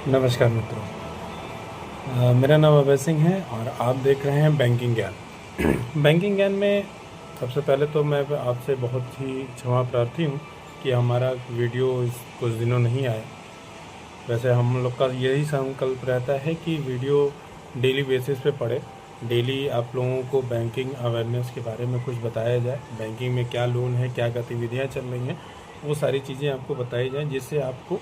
नमस्कार मित्रों। मेरा नाम अभय सिंह है और आप देख रहे हैं बैंकिंग ज्ञान। बैंकिंग ज्ञान में सबसे पहले तो मैं आपसे बहुत ही क्षमा प्रार्थी हूँ कि हमारा वीडियो इस कुछ दिनों नहीं आया। वैसे हम लोग का यही संकल्प रहता है कि वीडियो डेली बेसिस पे पड़े। डेली आप लोगों को बैंकिंग अवेयरनेस के बारे में कुछ बताया जाए, बैंकिंग में क्या लोन है, क्या गतिविधियाँ चल रही हैं, वो सारी चीज़ें आपको बताई जाएँ, जिससे आपको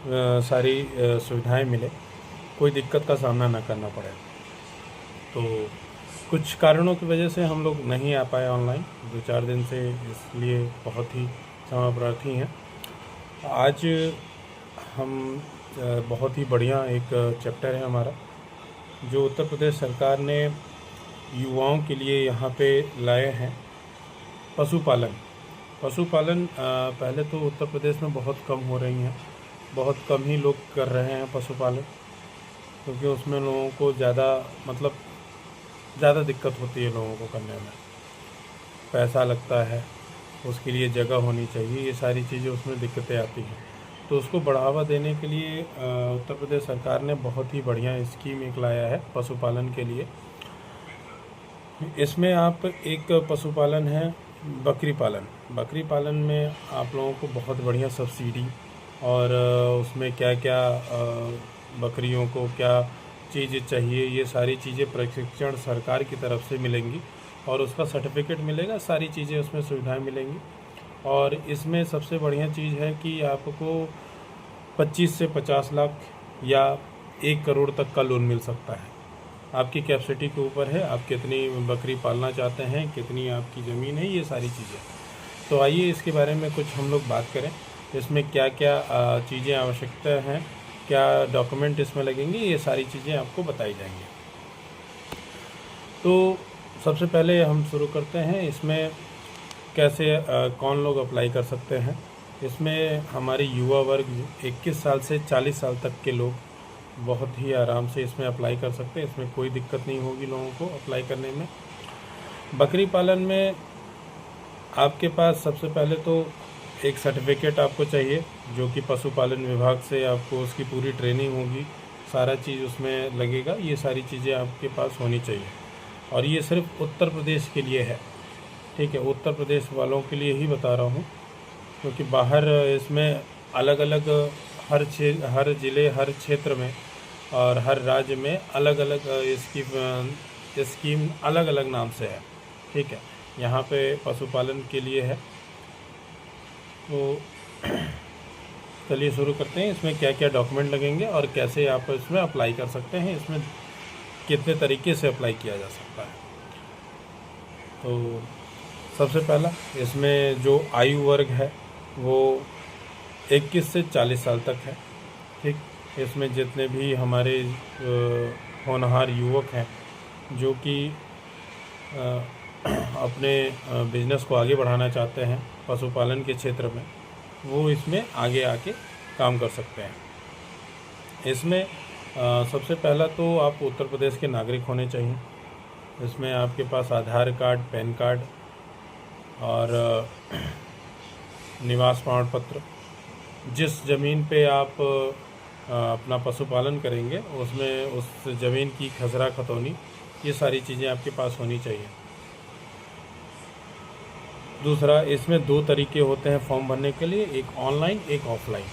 सारी सुविधाएं मिले, कोई दिक्कत का सामना ना करना पड़े। तो कुछ कारणों की वजह से हम लोग नहीं आ पाए ऑनलाइन 2-4 दिन से, इसलिए बहुत ही क्षमा प्रार्थी हैं। आज हम बहुत ही बढ़िया एक चैप्टर है हमारा, जो उत्तर प्रदेश सरकार ने युवाओं के लिए यहाँ पे लाए हैं। पशुपालन। पशुपालन पहले तो उत्तर प्रदेश में बहुत कम हो रही हैं, बहुत कम ही लोग कर रहे हैं पशुपालन, क्योंकि उसमें लोगों को ज़्यादा दिक्कत होती है लोगों को करने में। पैसा लगता है, उसके लिए जगह होनी चाहिए, ये सारी चीज़ें उसमें दिक्कतें आती हैं। तो उसको बढ़ावा देने के लिए उत्तर प्रदेश सरकार ने बहुत ही बढ़िया स्कीम एक लाया है पशुपालन के लिए। इसमें आप एक पशुपालन है बकरी पालन। बकरी पालन में आप लोगों को बहुत बढ़िया सब्सिडी और उसमें क्या क्या बकरियों को क्या चीज़ चाहिए, ये सारी चीज़ें प्रशिक्षण सरकार की तरफ से मिलेंगी और उसका सर्टिफिकेट मिलेगा, सारी चीज़ें उसमें सुविधाएं मिलेंगी। और इसमें सबसे बढ़िया चीज़ है कि आपको 25 से 50 लाख या 1 करोड़ तक का लोन मिल सकता है। आपकी कैपेसिटी के ऊपर है, आप कितनी बकरी पालना चाहते हैं, कितनी आपकी ज़मीन है, ये सारी चीज़ें। तो आइए इसके बारे में कुछ हम लोग बात करें। इसमें क्या क्या चीज़ें आवश्यकता हैं, क्या डॉक्यूमेंट इसमें लगेंगे, ये सारी चीज़ें आपको बताई जाएंगी। तो सबसे पहले हम शुरू करते हैं इसमें कैसे कौन लोग अप्लाई कर सकते हैं। इसमें हमारे युवा वर्ग 21 साल से 40 साल तक के लोग बहुत ही आराम से इसमें अप्लाई कर सकते हैं। इसमें कोई दिक्कत नहीं होगी लोगों को अप्लाई करने में। बकरी पालन में आपके पास सबसे पहले तो एक सर्टिफिकेट आपको चाहिए, जो कि पशुपालन विभाग से आपको उसकी पूरी ट्रेनिंग होगी, सारा चीज़ उसमें लगेगा, ये सारी चीज़ें आपके पास होनी चाहिए। और ये सिर्फ उत्तर प्रदेश के लिए है, ठीक है, उत्तर प्रदेश वालों के लिए ही बता रहा हूँ, क्योंकि बाहर इसमें अलग अलग हर ज़िले, हर क्षेत्र में और हर राज्य में अलग अलग इसकी स्कीम अलग अलग नाम से है, ठीक है। यहाँ पे पशुपालन के लिए है। तो चलिए शुरू करते हैं। इसमें क्या क्या डॉक्यूमेंट लगेंगे और कैसे आप इसमें अप्लाई कर सकते हैं, इसमें कितने तरीके से अप्लाई किया जा सकता है। तो सबसे पहला, इसमें जो आयु वर्ग है वो 21 से 40 साल तक है, ठीक। इसमें जितने भी हमारे होनहार युवक हैं जो कि अपने बिजनेस को आगे बढ़ाना चाहते हैं पशुपालन के क्षेत्र में, वो इसमें आगे आके काम कर सकते हैं। इसमें सबसे पहला तो आप उत्तर प्रदेश के नागरिक होने चाहिए। इसमें आपके पास आधार कार्ड, पैन कार्ड और निवास प्रमाण पत्र, जिस ज़मीन पे आप अपना पशुपालन करेंगे उसमें उस ज़मीन की खसरा खतौनी, ये सारी चीज़ें आपके पास होनी चाहिए। दूसरा, इसमें 2 तरीके होते हैं फॉर्म भरने के लिए, एक ऑनलाइन, एक ऑफलाइन।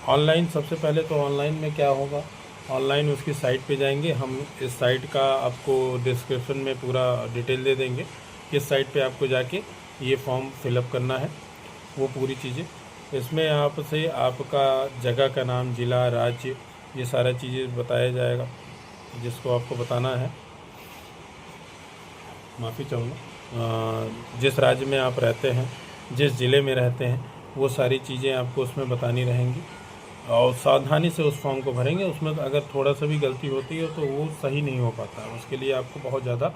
ऑनलाइन, सबसे पहले तो ऑनलाइन में क्या होगा, ऑनलाइन उसकी साइट पे जाएंगे हम। इस साइट का आपको डिस्क्रिप्शन में पूरा डिटेल दे देंगे, किस साइट पे आपको जाके ये फॉर्म फिलअप करना है, वो पूरी चीज़ें। इसमें आपसे आपका जगह का नाम, ज़िला, राज्य, ये सारा चीज़ें बताया जाएगा जिसको आपको बताना है। माफ़ी चाहूँगा, जिस राज्य में आप रहते हैं, जिस ज़िले में रहते हैं, वो सारी चीज़ें आपको उसमें बतानी रहेंगी और सावधानी से उस फॉर्म को भरेंगे। उसमें अगर थोड़ा सा भी गलती होती है तो वो सही नहीं हो पाता, उसके लिए आपको बहुत ज़्यादा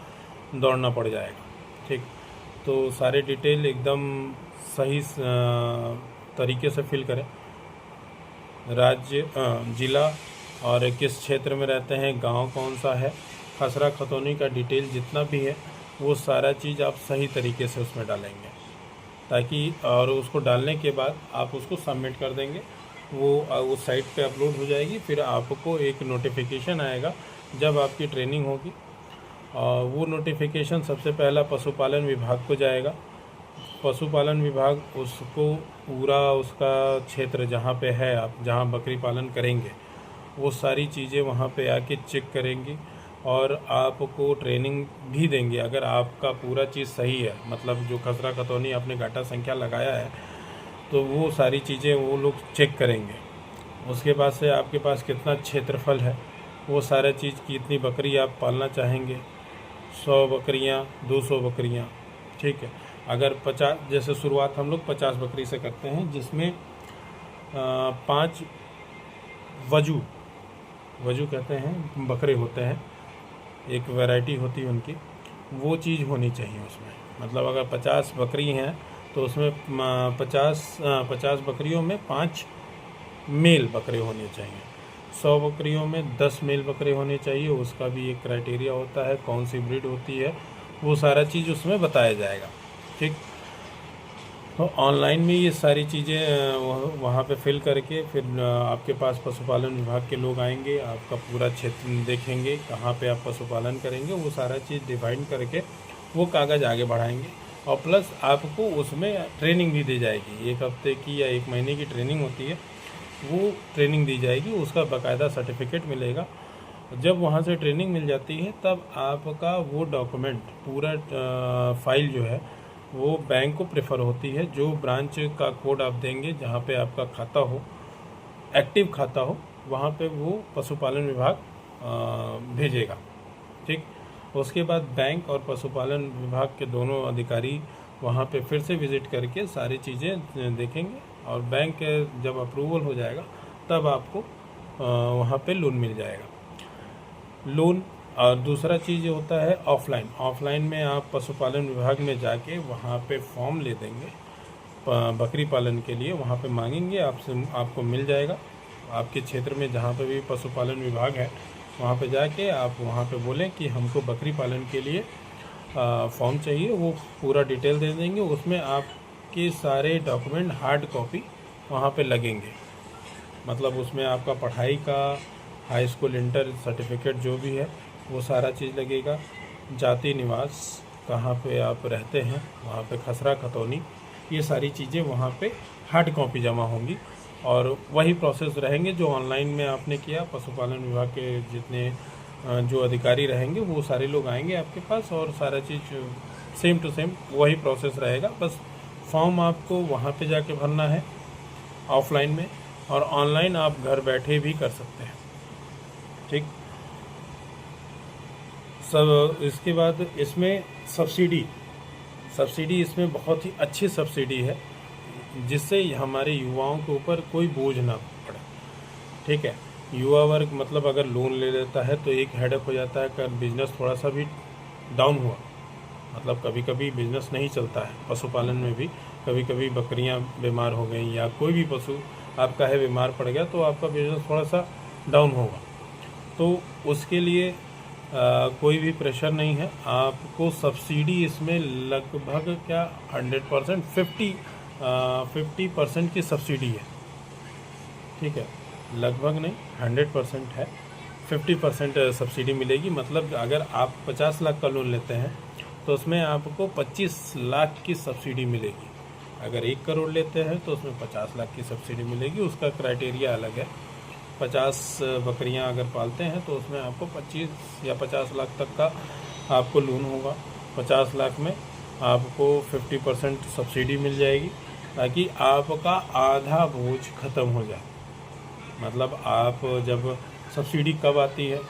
दौड़ना पड़ जाएगा, ठीक। तो सारे डिटेल एकदम सही तरीके से फिल करें, राज्य, ज़िला और किस क्षेत्र में रहते हैं, गांव कौन सा है, खसरा खतौनी का डिटेल जितना भी है वो सारा चीज़ आप सही तरीके से उसमें डालेंगे, ताकि और उसको डालने के बाद आप उसको सबमिट कर देंगे वो उस साइट पे अपलोड हो जाएगी। फिर आपको एक नोटिफिकेशन आएगा जब आपकी ट्रेनिंग होगी। वो नोटिफिकेशन सबसे पहला पशुपालन विभाग को जाएगा। पशुपालन विभाग उसको पूरा उसका क्षेत्र जहाँ पे है, आप जहाँ बकरी पालन करेंगे, वो सारी चीज़ें वहाँ पे आके चेक करेंगी और आपको ट्रेनिंग भी देंगे। अगर आपका पूरा चीज़ सही है, मतलब जो खसरा खतौनी आपने घाटा संख्या लगाया है, तो वो सारी चीज़ें वो लोग चेक करेंगे। उसके बाद से आपके पास कितना क्षेत्रफल है, वो सारा चीज़, कितनी बकरी आप पालना चाहेंगे, 100 बकरियाँ, 200 बकरियाँ, ठीक है। अगर 50, जैसे शुरुआत हम लोग 50 बकरी से करते हैं, जिसमें 5 वजू कहते हैं बकरे होते हैं, एक वैरायटी होती है उनकी, वो चीज़ होनी चाहिए उसमें। मतलब अगर 50 बकरी हैं तो उसमें 50 बकरियों में 5 मेल बकरे होने चाहिए। 100 बकरियों में 10 मेल बकरे होने चाहिए। उसका भी एक क्राइटेरिया होता है, कौन सी ब्रीड होती है, वो सारा चीज़ उसमें बताया जाएगा, ठीक। तो ऑनलाइन में ये सारी चीज़ें वहाँ पे फिल करके फिर आपके पास पशुपालन विभाग के लोग आएंगे, आपका पूरा क्षेत्र देखेंगे, कहाँ पे आप पशुपालन करेंगे, वो सारा चीज़ डिफाइन करके वो कागज़ आगे बढ़ाएंगे। और प्लस आपको उसमें ट्रेनिंग भी दी जाएगी, 1 हफ्ते की या 1 महीने की ट्रेनिंग होती है, वो ट्रेनिंग दी जाएगी, उसका बाकायदा सर्टिफिकेट मिलेगा। जब वहाँ से ट्रेनिंग मिल जाती है तब आपका वो डॉक्यूमेंट पूरा फाइल जो है वो बैंक को प्रेफर होती है। जो ब्रांच का कोड आप देंगे, जहाँ पे आपका खाता हो, एक्टिव खाता हो, वहाँ पे वो पशुपालन विभाग भेजेगा, ठीक। उसके बाद बैंक और पशुपालन विभाग के दोनों अधिकारी वहाँ पे फिर से विज़िट करके सारी चीज़ें देखेंगे और बैंक जब अप्रूवल हो जाएगा तब आपको वहाँ पे लोन मिल जाएगा। लोन और दूसरा चीज़ होता है ऑफलाइन में आप पशुपालन विभाग में जाके वहाँ पे फॉर्म ले देंगे बकरी पालन के लिए, वहाँ पे मांगेंगे, आपको मिल जाएगा। आपके क्षेत्र में जहाँ पे भी पशुपालन विभाग है वहाँ पे जाके आप वहाँ पे बोलें कि हमको बकरी पालन के लिए फॉर्म चाहिए, वो पूरा डिटेल दे देंगे। उसमें आपके सारे डॉक्यूमेंट हार्ड कॉपी वहाँ पे लगेंगे। मतलब उसमें आपका पढ़ाई का हाई स्कूल इंटर सर्टिफिकेट जो भी है वो सारा चीज़ लगेगा। जाति निवास, कहाँ पे आप रहते हैं, वहाँ पे खसरा खतौनी, ये सारी चीज़ें वहाँ पे हार्ड कॉपी जमा होंगी और वही प्रोसेस रहेंगे जो ऑनलाइन में आपने किया। पशुपालन विभाग के जितने जो अधिकारी रहेंगे वो सारे लोग आएंगे आपके पास और सारा चीज़ सेम टू सेम वही प्रोसेस रहेगा। बस फॉर्म आपको वहाँ पे जाके भरना है ऑफलाइन में, और ऑनलाइन आप घर बैठे भी कर सकते हैं, ठीक। सब इसके बाद इसमें सब्सिडी इसमें बहुत ही अच्छी सब्सिडी है, जिससे हमारे युवाओं के ऊपर कोई बोझ ना पड़े, ठीक है। युवा वर्ग मतलब अगर लोन ले लेता है तो एक हेडेक हो जाता है, अगर बिजनेस थोड़ा सा भी डाउन हुआ, मतलब कभी कभी बिजनेस नहीं चलता है। पशुपालन में भी कभी कभी बकरियां बीमार हो गई या कोई भी पशु आपका है बीमार पड़ गया तो आपका बिजनेस थोड़ा सा डाउन होगा। तो उसके लिए कोई भी प्रेशर नहीं है। आपको सब्सिडी इसमें लगभग क्या 100% 50% की सब्सिडी है, ठीक है। लगभग नहीं, 100% है, 50% सब्सिडी मिलेगी। मतलब अगर आप 50 लाख का लोन लेते हैं तो उसमें आपको 25 लाख की सब्सिडी मिलेगी। अगर 1 करोड़ लेते हैं तो उसमें 50 लाख की सब्सिडी मिलेगी। उसका क्राइटेरिया अलग है। 50 बकरियां अगर पालते हैं तो उसमें आपको 25 या 50 लाख तक का आपको लोन होगा। 50 लाख में आपको 50% सब्सिडी मिल जाएगी, ताकि आपका आधा बोझ ख़त्म हो जाए। मतलब आप जब सब्सिडी कब आती है,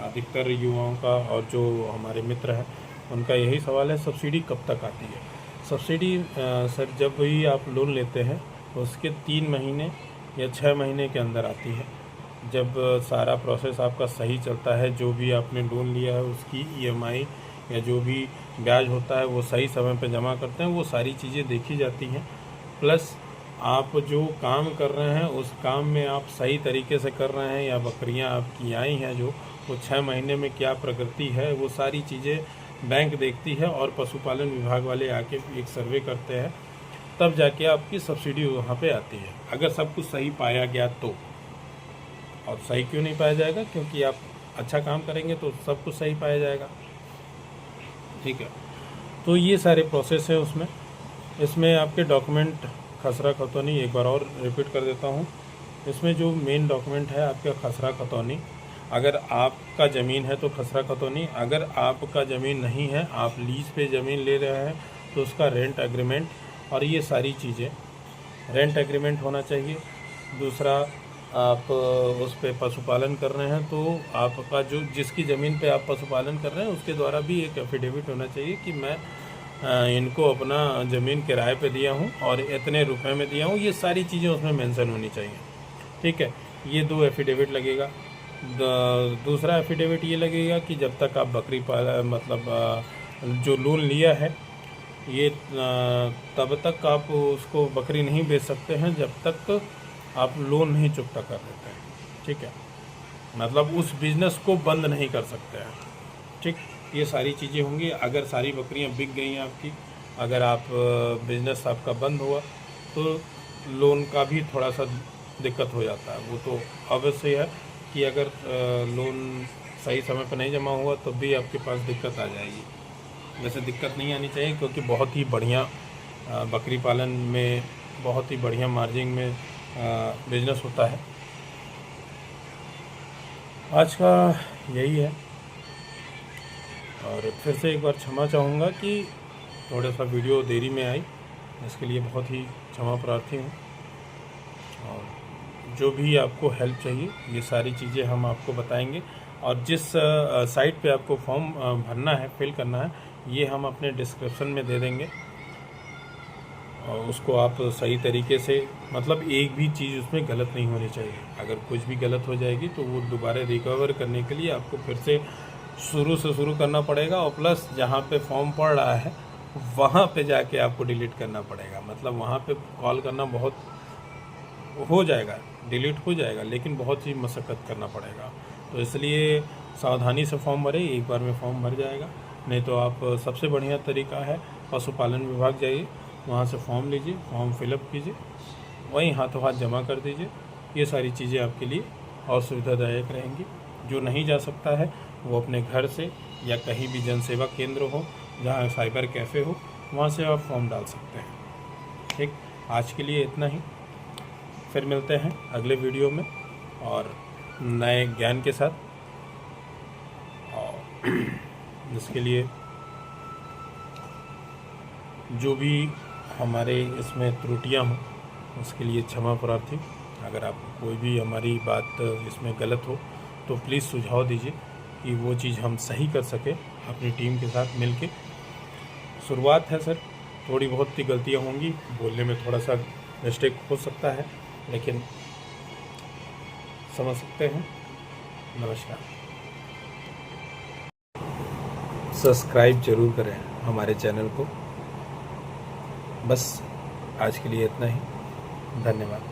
अधिकतर युवाओं का और जो हमारे मित्र हैं उनका यही सवाल है, सब्सिडी कब तक आती है। सब्सिडी सर जब भी आप लोन लेते हैं उसके 3 महीने या 6 महीने के अंदर आती है। जब सारा प्रोसेस आपका सही चलता है, जो भी आपने लोन लिया है उसकी EMI या जो भी ब्याज होता है वो सही समय पर जमा करते हैं, वो सारी चीज़ें देखी जाती हैं। प्लस आप जो काम कर रहे हैं उस काम में आप सही तरीके से कर रहे हैं या बकरियां आपकी आई हैं जो, वो 6 महीने में क्या प्रगति है, वो सारी चीज़ें बैंक देखती है और पशुपालन विभाग वाले आके एक सर्वे करते हैं तब जाके आपकी सब्सिडी वहाँ पे आती है, अगर सब कुछ सही पाया गया तो। और सही क्यों नहीं पाया जाएगा? क्योंकि आप अच्छा काम करेंगे तो सब कुछ सही पाया जाएगा। ठीक है, तो ये सारे प्रोसेस है उसमें। इसमें आपके डॉक्यूमेंट खसरा खतौनी, एक बार और रिपीट कर देता हूँ, इसमें जो मेन डॉक्यूमेंट है आपका खसरा खतौनी। अगर आपका ज़मीन है तो खसरा खतौनी, अगर आपका ज़मीन नहीं है, आप लीज पे ज़मीन ले रहे हैं, तो उसका रेंट एग्रीमेंट और ये सारी चीज़ें। रेंट एग्रीमेंट होना चाहिए। दूसरा, आप उस पे पशुपालन कर रहे हैं तो आपका जो जिसकी ज़मीन पे आप पशुपालन कर रहे हैं उसके द्वारा भी एक एफिडेविट होना चाहिए कि मैं इनको अपना ज़मीन किराए पे दिया हूँ और इतने रुपए में दिया हूँ। ये सारी चीज़ें उसमें मेंशन होनी चाहिए। ठीक है, ये 2 एफिडेविट लगेगा। दूसरा एफिडेविट ये लगेगा कि जब तक आप बकरी जो लोन लिया है ये तब तक आप उसको बकरी नहीं बेच सकते हैं जब तक आप लोन नहीं चुकता कर देते हैं। ठीक है, मतलब उस बिज़नेस को बंद नहीं कर सकते हैं। ठीक, ये सारी चीज़ें होंगी। अगर सारी बकरियां बिक गई आपकी, अगर आप बिज़नेस आपका बंद हुआ तो लोन का भी थोड़ा सा दिक्कत हो जाता है। वो तो अवश्य है कि अगर लोन सही समय पर नहीं जमा हुआ तो भी आपके पास दिक्कत आ जाएगी। वैसे दिक्कत नहीं आनी चाहिए क्योंकि बहुत ही बढ़िया बकरी पालन में बहुत ही बढ़िया मार्जिन में बिजनेस होता है। आज का यही है। और फिर से एक बार क्षमा चाहूँगा कि थोड़ा सा वीडियो देरी में आई, इसके लिए बहुत ही क्षमा प्रार्थी हूँ। और जो भी आपको हेल्प चाहिए ये सारी चीज़ें हम आपको बताएंगे। और जिस साइट पे आपको फॉर्म भरना है, फिल करना है, ये हम अपने डिस्क्रिप्शन में दे देंगे। और उसको आप सही तरीके से, मतलब एक भी चीज़ उसमें गलत नहीं होनी चाहिए। अगर कुछ भी गलत हो जाएगी तो वो दोबारा रिकवर करने के लिए आपको फिर से शुरू से शुरू करना पड़ेगा। और प्लस जहाँ पे फॉर्म पड़ रहा है वहाँ पे जाके आपको डिलीट करना पड़ेगा। मतलब वहाँ पे कॉल करना बहुत हो जाएगा, डिलीट हो जाएगा, लेकिन बहुत ही मशक्क़त करना पड़ेगा। तो इसलिए सावधानी से फॉर्म भरें, एक बार में फॉर्म भर जाएगा। नहीं तो आप सबसे बढ़िया तरीका है पशुपालन विभाग जाइए, वहाँ से फॉर्म लीजिए, फॉर्म फिलअप कीजिए, वहीं हाथों हाथ जमा कर दीजिए। ये सारी चीज़ें आपके लिए और सुविधादायक रहेंगी। जो नहीं जा सकता है वो अपने घर से या कहीं भी जन सेवा केंद्र हो जहाँ साइबर कैफ़े हो, वहाँ से आप फॉर्म डाल सकते हैं। ठीक, आज के लिए इतना ही। फिर मिलते हैं अगले वीडियो में और नए ज्ञान के साथ। और इसके लिए जो भी हमारे इसमें त्रुटियां हों उसके लिए क्षमा प्रार्थी। अगर आपको कोई भी हमारी बात इसमें गलत हो तो प्लीज़ सुझाव दीजिए कि वो चीज़ हम सही कर सकें अपनी टीम के साथ मिलके। शुरुआत है सर, थोड़ी बहुत ही गलतियां होंगी, बोलने में थोड़ा सा मिस्टेक हो सकता है, लेकिन समझ सकते हैं। नमस्कार। सब्सक्राइब ज़रूर करें हमारे चैनल को। बस आज के लिए इतना ही। धन्यवाद।